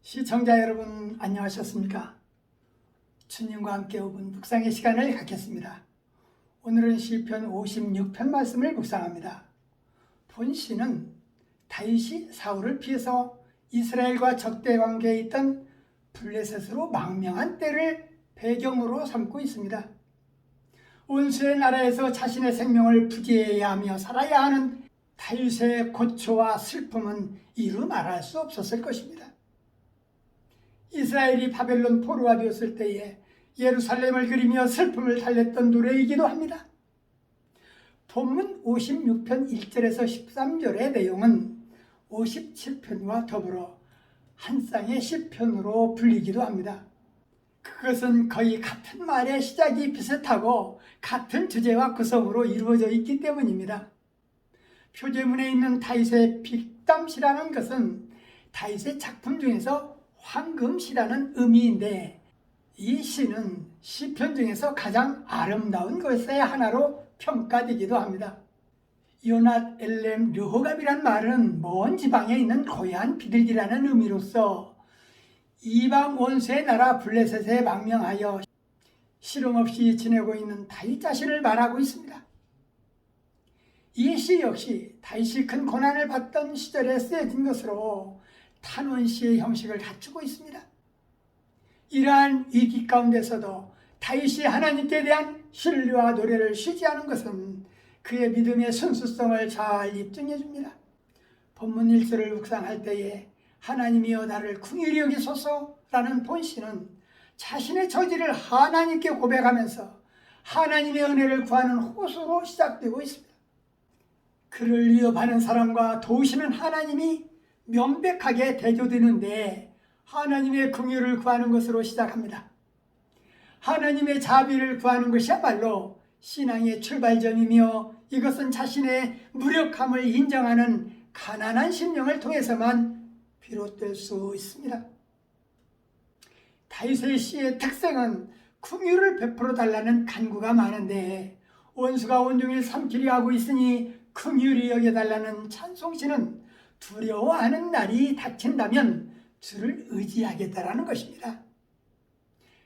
시청자 여러분 안녕하셨습니까? 주님과 함께 5분 묵상의 시간을 갖겠습니다. 오늘은 시편 56편 말씀을 묵상합니다. 본 시는 다윗이 사울을 피해서 이스라엘과 적대 관계에 있던 블레셋으로 망명한 때를 배경으로 삼고 있습니다. 원수의 나라에서 자신의 생명을 부지해야 하며 살아야 하는 다윗의 고초와 슬픔은 이루 말할 수 없었을 것입니다. 이스라엘이 바벨론 포로가 되었을 때에 예루살렘을 그리며 슬픔을 달랬던 노래이기도 합니다. 본문 56편 1절에서 13절의 내용은 57편과 더불어 한 쌍의 시편으로 불리기도 합니다. 그것은 거의 같은 말의 시작이 비슷하고 같은 주제와 구성으로 이루어져 있기 때문입니다. 표제문에 있는 다윗의 빅담시라는 것은 다윗의 작품 중에서 황금시라는 의미인데, 이 시는 시편 중에서 가장 아름다운 것의 하나로 평가되기도 합니다. 요낫 엘렘 르호갑이란 말은 먼 지방에 있는 고얀 비둘기라는 의미로서 이방 원수의 나라 블레셋에 망명하여 실험 없이 지내고 있는 다윗 자신을 말하고 있습니다. 이 시 역시 다윗이 큰 고난을 받던 시절에 쓰여진 것으로 탄원시의 형식을 갖추고 있습니다. 이러한 위기 가운데서도 다윗이 하나님께 대한 신뢰와 노래를 쉬지 않은 것은 그의 믿음의 순수성을 잘 입증해 줍니다. 본문 1절을 묵상할 때에 하나님이여 나를 긍휼히 여기소서라는 본시는 자신의 처지를 하나님께 고백하면서 하나님의 은혜를 구하는 호소로 시작되고 있습니다. 그를 위협하는 사람과 도우시는 하나님이 명백하게 대조되는데 하나님의 긍휼을 구하는 것으로 시작합니다. 하나님의 자비를 구하는 것이야말로 신앙의 출발점이며, 이것은 자신의 무력함을 인정하는 가난한 심령을 통해서만 비롯될 수 있습니다. 다윗의 시의 특성은 긍휼을 베풀어 달라는 간구가 많은데, 원수가 온종일 삼키려 하고 있으니 긍휼히 여겨달라는 찬송시는 두려워하는 날이 닥친다면 주를 의지하겠다라는 것입니다.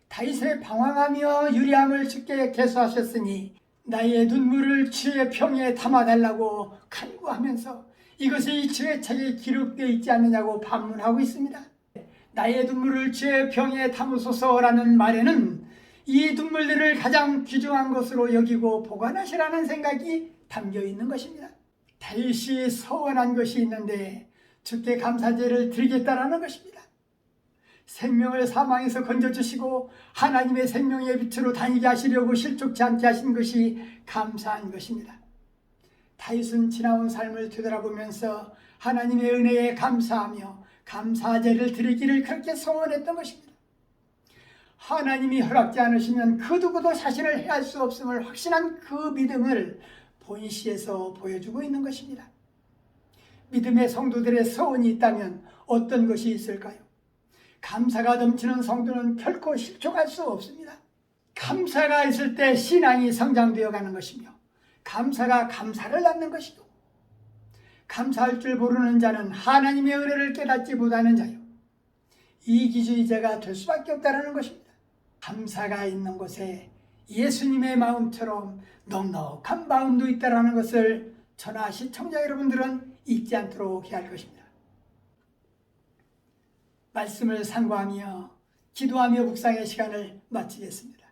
다윗의 방황하며 유리함을 주께 계수하셨으니 나의 눈물을 주의 평에 담아달라고 간구하면서 이것이 주의 책에 기록되어 있지 않느냐고 반문하고 있습니다. 나의 눈물을 주의 평에 담으소서라는 말에는 이 눈물들을 가장 귀중한 것으로 여기고 보관하시라는 생각이 담겨 있는 것입니다. 다윗이 서원한 것이 있는데 주께 감사제를 드리겠다라는 것입니다. 생명을 사망에서 건져주시고 하나님의 생명의 빛으로 다니게 하시려고 실족치 않게 하신 것이 감사한 것입니다. 다윗은 지나온 삶을 되돌아보면서 하나님의 은혜에 감사하며 감사제를 드리기를 그렇게 소원했던 것입니다. 하나님이 허락지 않으시면 그 누구도 자신을 해할 수 없음을 확신한 그 믿음을 본시에서 보여주고 있는 것입니다. 믿음의 성도들의 소원이 있다면 어떤 것이 있을까요? 감사가 넘치는 성도는 결코 실족할 수 없습니다. 감사가 있을 때 신앙이 성장되어 가는 것이며, 감사가 감사를 낳는 것이고, 감사할 줄 모르는 자는 하나님의 은혜를 깨닫지 못하는 자요, 이기주의자가 될 수밖에 없다는 것입니다. 감사가 있는 곳에 예수님의 마음처럼 넉넉한 마음도 있다는 것을 저나 시청자 여러분들은 잊지 않도록 해야 할 것입니다. 말씀을 상고하며 기도하며 묵상의 시간을 마치겠습니다.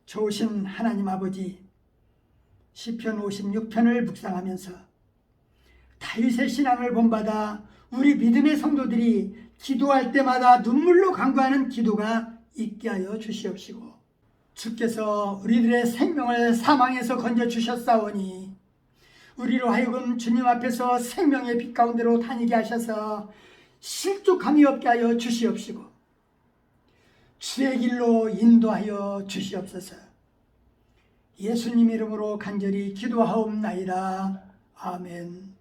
좋으신 하나님 아버지, 시편 56편을 묵상하면서 다윗의 신앙을 본받아 우리 믿음의 성도들이 기도할 때마다 눈물로 간구하는 기도가 있게 하여 주시옵시고, 주께서 우리들의 생명을 사망에서 건져주셨사오니 우리로 하여금 주님 앞에서 생명의 빛 가운데로 다니게 하셔서 실족함이 없게 하여 주시옵시고 주의 길로 인도하여 주시옵소서. 예수님 이름으로 간절히 기도하옵나이다. 아멘.